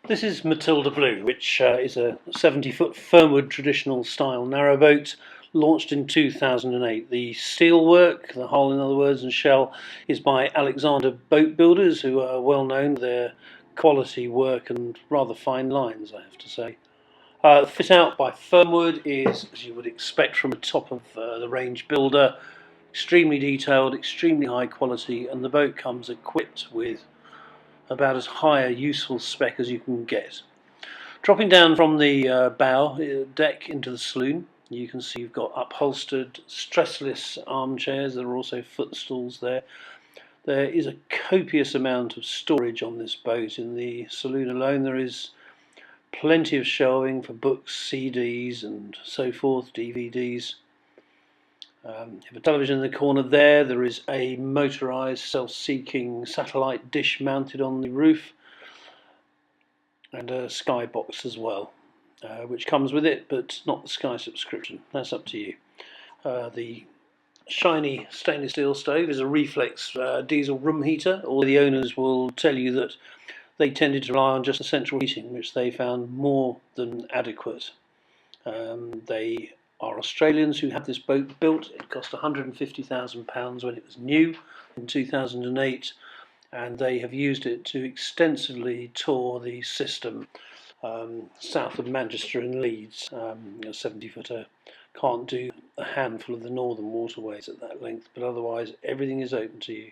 This is Matilda Blue, which is a 70-foot Fernwood traditional style narrowboat launched in 2008. The steelwork, the hull in other words, and shell is by Alexander Boat Builders, who are well known for their quality work and rather fine lines, I have to say. Fit out by Fernwood is, as you would expect from a top of the range builder, extremely detailed, extremely high quality, and the boat comes equipped with about as high a useful spec as you can get. Dropping down from the bow deck into the saloon, you can see you've got upholstered, stressless armchairs. There are also footstools there. There is a copious amount of storage on this boat. In the saloon alone, there is plenty of shelving for books, CDs, and so forth, DVDs. You have a television in the corner there. There is a motorised self-seeking satellite dish mounted on the roof, and a Sky box as well, which comes with it, but not the Sky subscription. That's up to you. The shiny stainless steel stove is a reflex diesel room heater. All the owners will tell you that they tended to rely on just the central heating, which they found more than adequate. They are Australians who had this boat built. It cost £150,000 when it was new in 2008, and they have used it to extensively tour the system south of Manchester and Leeds. A 70-footer can't do a handful of the northern waterways at that length, but otherwise everything is open to you.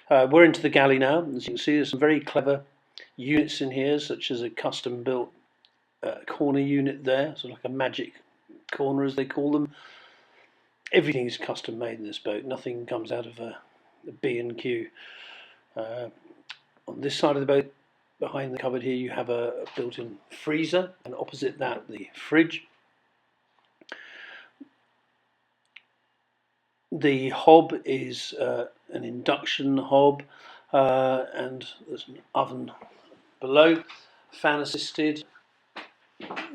We're into the galley now. As you can see, there's some very clever units in here, such as a custom-built corner unit there, sort of like a magic corner as they call them. Everything is custom made in this boat. Nothing comes out of a B&Q. On this side of the boat, behind the cupboard here, you have a built-in freezer, and opposite that the fridge. The hob is an induction hob, and there's an oven below, fan assisted.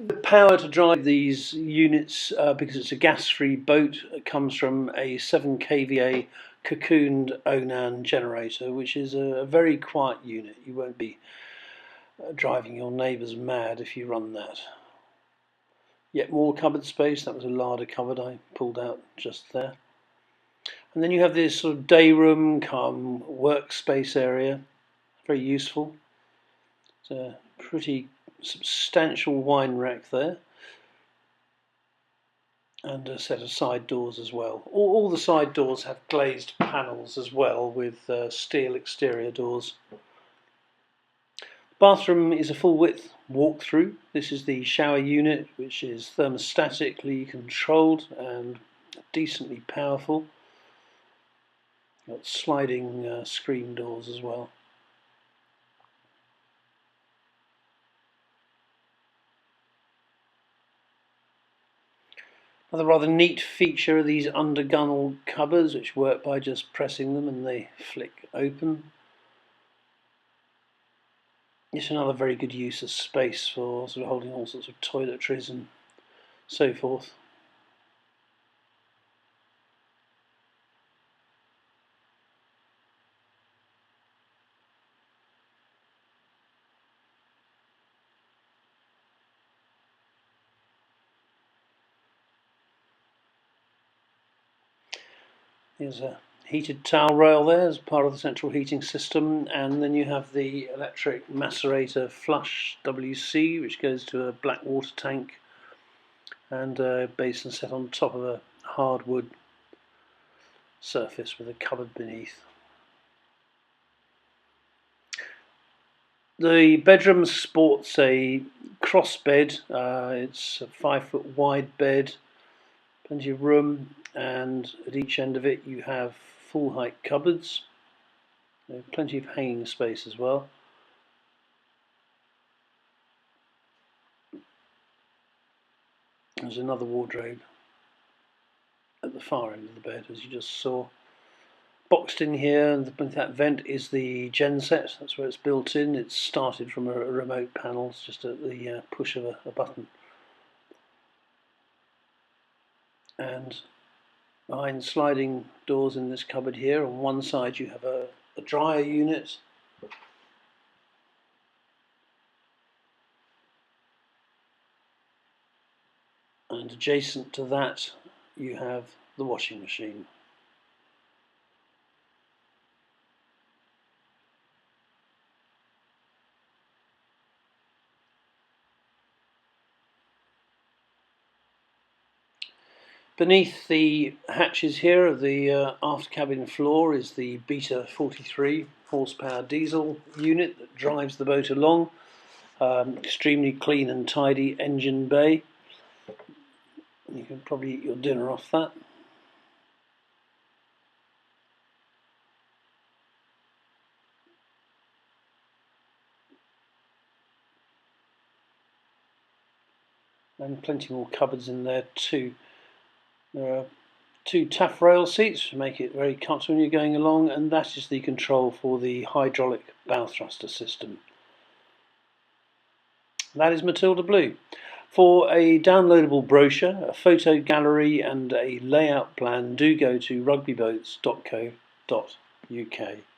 The power to drive these units, because it's a gas-free boat, comes from a 7 kVA cocooned Onan generator, which is a very quiet unit. You won't be driving your neighbours mad if you run that. Yet more cupboard space. That was a larder cupboard I pulled out just there. And then you have this sort of day room come workspace area. Very useful. It's a pretty substantial wine rack there, and a set of side doors as well. All the side doors have glazed panels as well, with steel exterior doors. Bathroom is a full width walk-through. This is the shower unit, which is thermostatically controlled and decently powerful. Got sliding screen doors as well. Another rather neat feature are these undergunnel cupboards, which work by just pressing them and they flick open. It's another very good use of space for sort of holding all sorts of toiletries and so forth. There's a heated towel rail there as part of the central heating system, and then you have the electric macerator flush WC, which goes to a black water tank, and a basin set on top of a hardwood surface with a cupboard beneath. The bedroom sports a cross bed. It's a 5-foot wide bed, plenty of room, and at each end of it you have full height cupboards. Plenty of hanging space as well. There's another wardrobe at the far end of the bed, as you just saw. Boxed in here, and that vent is the genset. That's where it's built in. It's started from a remote panel. It's just at the push of a button. And behind sliding doors in this cupboard here, on one side you have a dryer unit, and adjacent to that you have the washing machine. Beneath the hatches here of the aft cabin floor is the Beta 43 horsepower diesel unit that drives the boat along. Extremely clean and tidy engine bay. You can probably eat your dinner off that. And plenty more cupboards in there too. There are 2 taffrail seats to make it very comfortable when you're going along, and that is the control for the hydraulic bow thruster system. That is Matilda Blue. For a downloadable brochure, a photo gallery and a layout plan, do go to rugbyboats.co.uk.